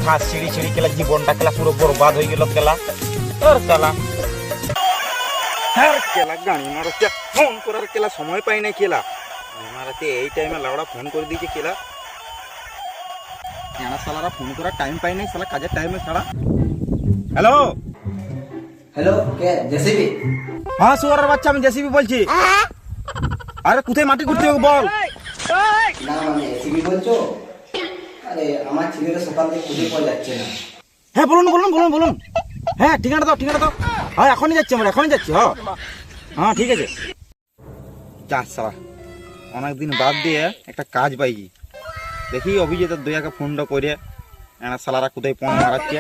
ঘাস ছিঁড়ি ছিঁড়ি কেলা জীবনটা কেলা পুরো বরবাদ হয়ে গেল কেলা। তোর কেলা হ্যাঁ কেলা গাড়ি মারছে, ফোন করার কেলা সময় পাই না কেলা। মারাতে এই টাইমে লাউড়া ফোন করে দিয়েছে কেলা। এনা সালারা ফোন করার টাইম পাই নাই, সালা কাজের টাইমে ছাড়া। হ্যালো হ্যালো, কে জেসিবি? হ্যাঁ সুয়ারের বাচ্চা, আমি জেসিবি বলছি। আরে কোথায় মাটি করতে হবে বল। না মানে এসিবি বলছো? আরে আমার ছেলেটা সকাল থেকে খুঁজে পাওয়া যাচ্ছে না। হ্যাঁ বলুন বলুন বলুন বলুন। হ্যাঁ ঠিকানা দাও ঠিকানা দাও। হ্যাঁ এখনই যাচ্ছি, আমরা এখনই যাচ্ছি। হ্যাঁ হ্যাঁ ঠিক আছে। যা সালা অনেকদিন বাদ দিয়ে একটা কাজ পাইছি। দেখি অভিজিতের দয়াকে ফোনটা করে এনা সালারা কোথায় ফোন মারাচ্ছে।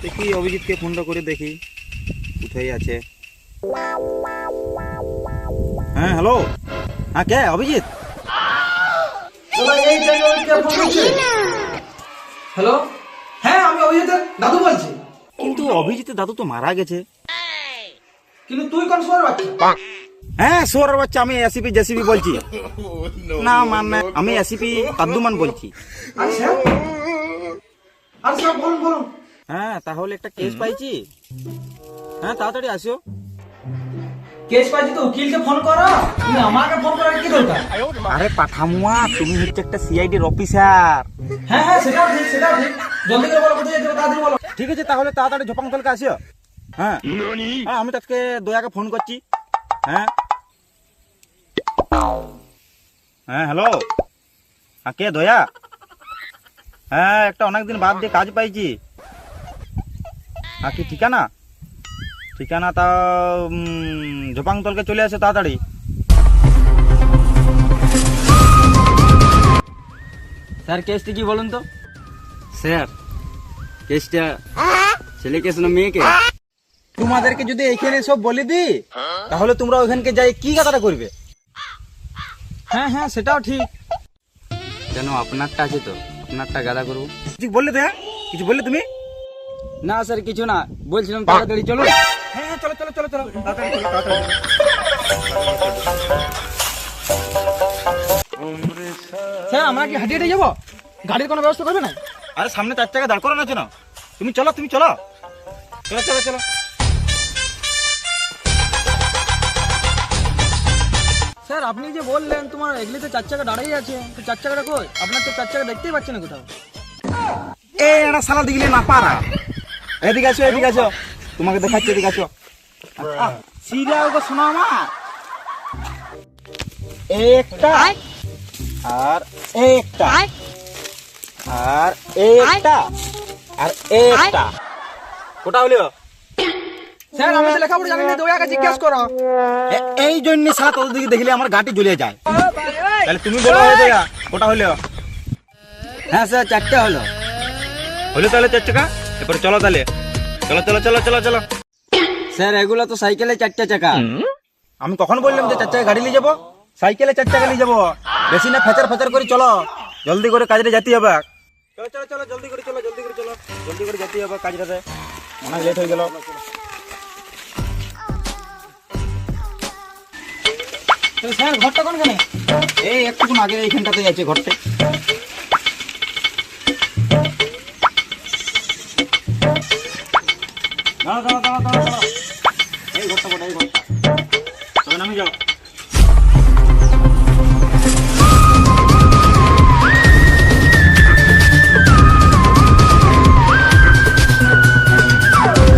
দেখি অভিজিৎকে ফোনটা করে দেখি কোথায় আছে। হ্যাঁ হ্যালো, হ্যাঁ কে অভিজিৎ? হ্যালো, হ্যাঁ আমি অভিজিতের দাদু বলছি। কিন্তু অভিজিতের দাদু তো মারা গেছে। কিন্তু তুই কোন শহরের বাচ্চা? হ্যাঁ সোরের বাচ্চা, আমি এসিপি জেসিপি বলছি। না মানে আমি এসিপি আব্দুমান বলছি। আচ্ছা আচ্ছা, বলুন বলুন। হ্যাঁ তাহলে একটা কেস পাইছি। হ্যাঁ তাড়াতাড়ি আসো। কেস পাইছি তো উকিলকে ফোন করো, তুমি আমাকে ফোন করার কি দরকার? আরে পাঠামুয়া, তুমি হচ্ছে একটা সিআইডির অফিসার। হ্যাঁ হ্যাঁ সেটাও ঠিক সেটাও ঠিক। জলদি করে বলো কোথায় যেতে হবে, তাড়াতাড়ি বলো। ঠিক আছে তাহলে তাড়াতাড়ি ঝোপাংতলকে আসিও। হ্যাঁ হ্যাঁ আমি তাকে দয়াকে ফোন করছি। হ্যাঁ হ্যাঁ হ্যালো, হ্যাঁ কে দয়া? হ্যাঁ একটা অনেকদিন বাদ দিয়ে কাজ পাইছি। হ্যাঁ কি ঠিকানা? ঠিকানা তা ঝোপাংতলকে চলে আসে তাড়াতাড়ি। স্যার কেসটি কি বলুন তো? স্যার কেসটা ছেলে কেস না মেয়ে কেস? তোমাদেরকে যদি এইখানে সব বলে দি তাহলে তোমরা ওইখানকে যাই কি কথাটা করবে? হ্যাঁ হ্যাঁ সেটাও ঠিক। কেন আপনারটা আছে তো, আপনারটা গাদা করবো? কিছু বললে তো? হ্যাঁ কিছু বললে তুমি? না স্যার কিছু না, বলছিলাম তাড়াতাড়ি চলো। হ্যাঁ হ্যাঁ চলো চলো চলো চলো তাড়াতাড়ি চলো, তাড়াতাড়ি। স্যার আমরা কি হাঁটিয়ে হেঁটে যাবো? গাড়ির কোনো ব্যবস্থা করবে না? আরে সামনে 4 টাকা দাঁড় করানো আছে না, তুমি চলো তুমি চলো চলো চলো চলো। স্যার আপনি যে বললেন তোমার এগুলিতে 4 চাকা দাঁড়িয়ে আছে, তো 4 চাকাটা কই? আপনার তো 4 চাকা দেখতেই পাচ্ছি না কোথাও। এই একটা সালা দিগলি না পারা। এদিকে আসো এদিকে আসো, তোমাকে দেখাচ্ছি, এদিকে আসো। সিরিয়াল তো শোনো আমার। একটা আর একটা আর একটা আর একটা, কোটা হলো? স্যার আমি তো লেখাপড়া জানি না, দয়াকে জিজ্ঞেস করো। এই জন্য সালা তোদের দিকে দেখলে আমার গাটি জ্বলে যায়। তাহলে তুমি বলো দয়া কোটা হলো? হ্যাঁ স্যার 4টে হলো। হলো তাহলে 4 টাকা। এরপরে চলো তাহলে, চলো চলো চলো চলো চলো। স্যার এগুলো তো সাইকেলে 4টে চাকা। আমি কখন বললাম যে 4 টাকা গাড়ি নিয়ে যাবো? সাইকেলে 4 টাকা নিয়ে যাবো। বেশি না ফেচার ফেচার করে চলো, জলদি করে কাজে যেতে হবে। চলো চলো চলো জলদি করে চলো, জলদি করে চলো, জলদি করে যেতে হবে কাজটাতে, অনেক লেট হয়ে গেল। স্যার ঘরটা কোনখানে? এই একটুক্ষণ আগে এইখানটাতে আছে ঘরটা। দাঁড়া দাঁড়া দাঁড়া দাঁড়া দাঁড়া, এই ঘরটা কোটা, এই ঘরটা তবে নামি যাও।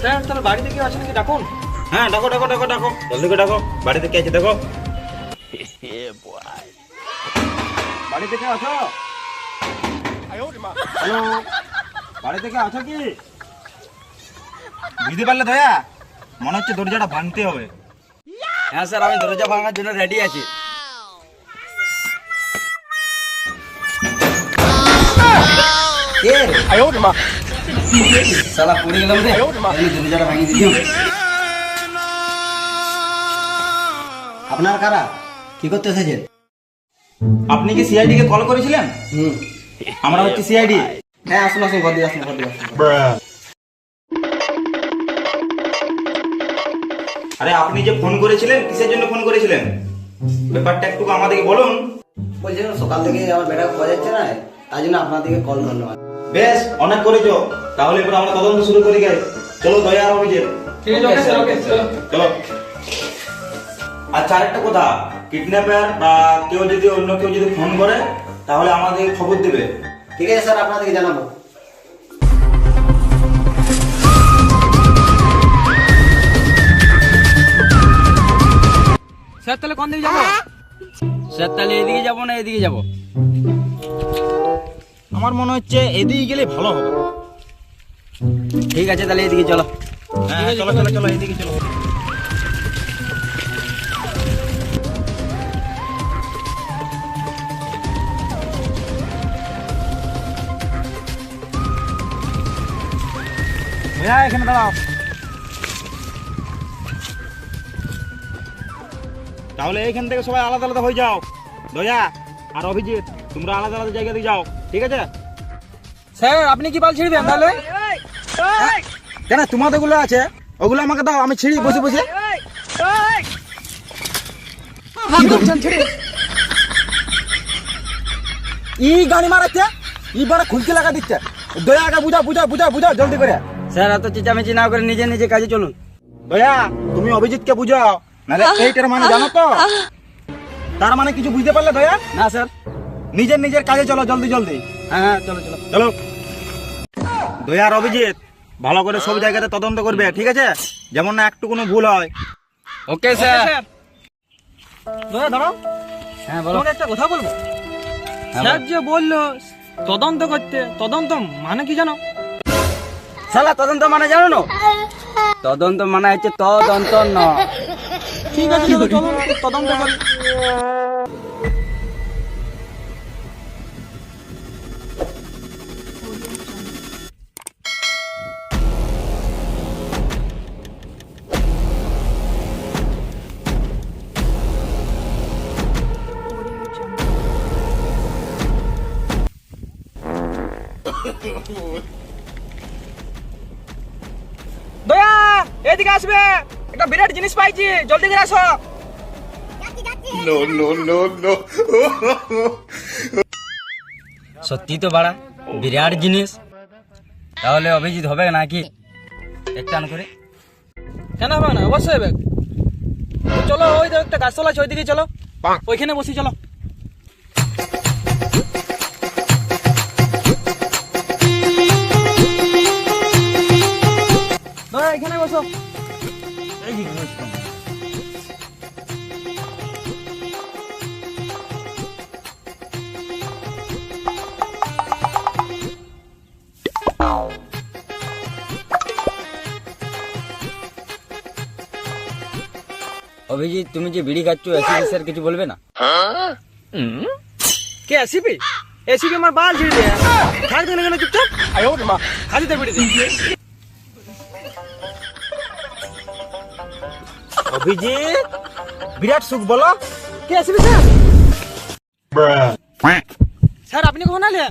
স্যার তাহলে বাড়িতে কেউ আছে নাকি ডাকুন? হ্যাঁ ডাকো ডাকো ডাকো ডাকো, জলদি করে ডাকো। বাড়িতে কে আছে দেখো। বাড়িতে কে আছো? হ্যালো, বাড়িতে কে আছো কি? বুঝতে পারলে দয়া? মনে হচ্ছে দরজাটা ভাঙতে হবে। হ্যাঁ স্যার আমি দরজা ভাঙার জন্য রেডি আছি। কে রে? শালা পড়ে গেলাম রে, আমি দরজাটা ভাঙিয়ে দিলাম। আপনার কারা? কি করতে এসেছেন? আপনি কি সিআইডি কে কল করেছিলেন? আমরা হচ্ছে সিআইডি। হ্যাঁ আসুন আসুন, ঘর দিয়ে আসুন, ঘর দিয়ে আসুন। আরে আপনি যে ফোন করেছিলেন কিসের জন্য ফোন করেছিলেন ব্যাপারটা একটু আমাদেরকে বলুন। বলছিলাম সকাল থেকে আমার বেটা পাওয়া যাচ্ছে না, তাই জন্য আপনাদেরকে কল করলাম। বেশ অনেক করেছো, তাহলে এবার আমরা তদন্ত শুরু করি গে। চলো দয়া আর অভিজিৎ, ঠিক আছে ওকে স্যার, ওকে চলো। চলো। আচ্ছা আরেকটা কথা, কিডন্যাপার বা কেউ যদি অন্য কেউ যদি ফোন করে তাহলে আমাদের খবর দেবে। ঠিক আছে স্যার, আপনাদেরকে জানাবো। স্যার তাহলে কোন দিকে যাবো? স্যার তাহলে এদিকে যাবো না এদিকে যাবো? আমার মনে হচ্ছে এদিকে গেলে ভালো হবে। ঠিক আছে তাহলে এদিকে চলো। হ্যাঁ চলো চলো চলো এদিকে চলো। ভাইয়া এখানে দাঁড়াও। তাহলে এইখান থেকে সবাই আলাদা আলাদা হয়ে যাও। দয়া আর অভিজিৎ তোমরা আলাদা আলাদা জায়গা দিয়ে যাও, ঠিক আছে? স্যার আপনি কি বাল ছিড়বেন তাহলে? কেন তোমাদের গুলো আছে ওগুলো আমাকে দাও, আমি ছিড়ি বসে বসে। কি করছেন ছিড়ে? ই গাড়ি মারাচ্ছে, ই বড় খুলকি লাগা দিচ্ছে। দয়া আগে বুঝাও বুঝাও বুঝাও বুঝাও জলদি করে। স্যার এত চেঁচামেচি না করে নিজে নিজে কাজে চলুন। দয়া তুমি অভিজিৎকে বুঝাও, নাহলে এইটার মানে জানো তো? তার মানে কিছু বুঝতে পারলে দয়া? না স্যার। নিজের নিজের কাজে চলো জলদি জলদি। হ্যাঁ হ্যাঁ চলো চলো। চলো। দয়া আর অভিজিৎ ভালো করে সব জায়গাতে তদন্ত করবে, ঠিক আছে? যেমন না একটু কোনো ভুল হয়। Okay sir. স্যার দাঁড়াও দাঁড়াও, হ্যাঁ বলো। তোমাকে একটা কথা বলবো। হ্যাঁ, স্যার বলো। যে বললো তদন্ত করতে, তদন্ত মানে কি জানো? শালা তদন্ত মানে জানো না? তদন্ত মানে হচ্ছে তদন্ত ন। ঠিক আছে চলো চলুন তদন্ত করি। দয়া এদিকে আসবে, একটা বিরাট জিনিস পাইছি, জলদি করে আসো। সত্যি তো বাড়া বিরাট জিনিস। তাহলে অভিজিৎ হবে নাকি? একটা আন করে। কেন হবে না? অবশ্যই হবে। তো চলো ওই তো একটা গাছতলা আছে ওইদিকে চলো, ওইখানে বসি চলো। দয়া এখানে বসো। অভিজিৎ তুমি যে বিড়ি খাচ্ছ এসিপি স্যার কিছু বলবে না? কে এসিপি? এসিপি আমার বাল ছিড়ে দেয়। থাকতে না কেন চুপচাপ? আয়ো মা, খালিতে বিড়ি দে। অভিজিৎ বিরাট সুখ বলো। কে এসিপি স্যার? স্যার আপনি কখন এলেন?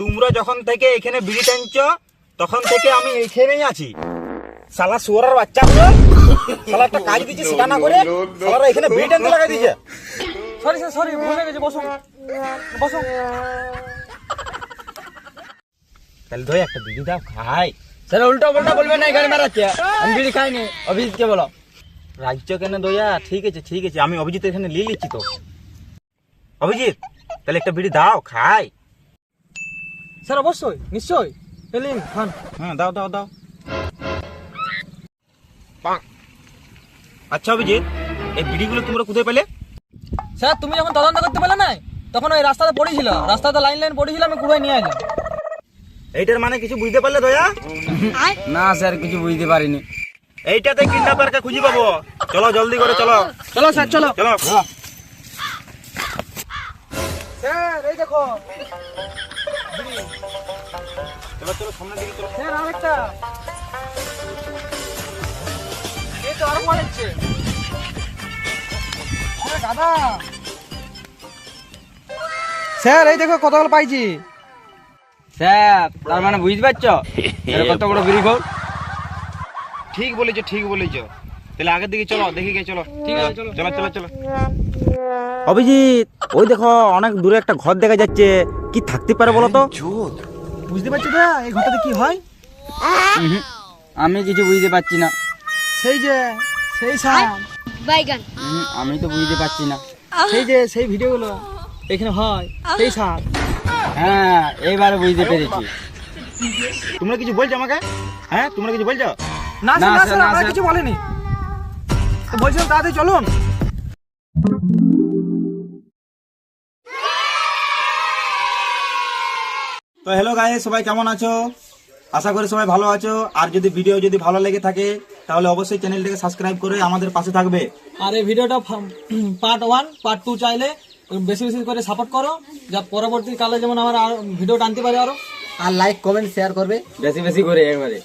তোমরা যখন থেকে এখানে বিড়ি টানছ তখন থেকে আমি এখানেই আছি। শালা শুয়ারের বাচ্চাগুলো শালা একটা কাজ দিচ্ছে সেটা না করে শালারা এখানে বিড়ি টানতে লাগাই দিয়েছে। সরি স্যার সরি, ভুল হয়ে গেছে, বসুন বসুন। তাহলে ধরে একটা বিড়ি দাও খাই। স্যার উল্টো পাল্টা বলবে না, এখানে মারাচ্ছে। আমি বিড়ি খাইনি। অভিজিৎকে বলো। রাজ্য কেন দয়া? ঠিক আছে ঠিক আছে, আমি অভিজিৎ এখানে নিয়ে নিচ্ছি তো। অভিজিৎ তাহলে একটা বিড়ি দাও খাই। স্যার অবশ্যই নিশ্চয়ই, এলিন খান। হ্যাঁ দাও দাও দাও। আচ্ছা অভিজিৎ এই বিড়িগুলো তোমরা কোথায় পেলে? স্যার তুমি যখন তদন্ত করতে পারলে না, তখন ওই রাস্তাতে পড়েছিল, রাস্তাতে লাইন লাইন পড়েছিল, আমি কুড়াই নিয়ে এলাম। এইটার মানে কিছু বুঝতে পারলে দয়া? না স্যার কিছু বুঝতে পারিনি। এইটাতে কিডন্যাপারকে খুঁজে পাবো। চলো জলদি করে চলো। চলো স্যার চলো। চলো স্যার এই দেখো, চলো চলো সামনের দিকে চলো। স্যার আরেকটা, এই তো আরো মাল হচ্ছে। দাদা স্যার এই দেখো কতগুলো পাইছি। স্যার তার মানে বুঝতে পারছো? এরা কত বড় বিড়ি খোর। ঠিক বলেছো ঠিক বলেছো। তাহলে আগের দিকে চলো, দেখি গে, চলো। ঠিক আছে, চলো। চলো চলো চলো। অভিজিৎ, ওই দেখো অনেক দূরে একটা ঘর দেখা যাচ্ছে, কি থাকতে পারে বলো তো? বুঝতে পারছো দা এই ঘরটাতে কি হয়? উহুম, আমি কিছু বুঝতে পারছি না। সেই যে সেই সাপ, বাইগান আমি তো বুঝতে পারছি না। সেই যে সেই ভিডিওগুলো এখানে হয়, সেই সাপ। হ্যাঁ, এইবারে বুঝতে পেরেছি। তোমরা কিছু বলছো আমাকে? হ্যাঁ, তোমরা কিছু বলছো? না না, স্যার, না স্যার, স্যার, না, আমরা স্যার। কিছু বলেনি। তো বলছিলাম তাড়াতাড়ি চলুন। তো হ্যালো গাইস, সবাই কেমন আছো? আশা করি সবাই ভালো আছো। আর যদি ভিডিও যদি ভালো লেগে থাকে তাহলে অবশ্যই চ্যানেলটাকে সাবস্ক্রাইব করে আমাদের পাশে থাকবে। আর এই ভিডিওটা পার্ট 1 পার্ট 2 চাইলে বেশি বেশি করে সাপোর্ট করো, যা পরবর্তীকালে যেমন আমার ভিডিও টানতে পারে আরো। আর লাইক কমেন্ট শেয়ার করবে। বেশি বেশি করে একবারে।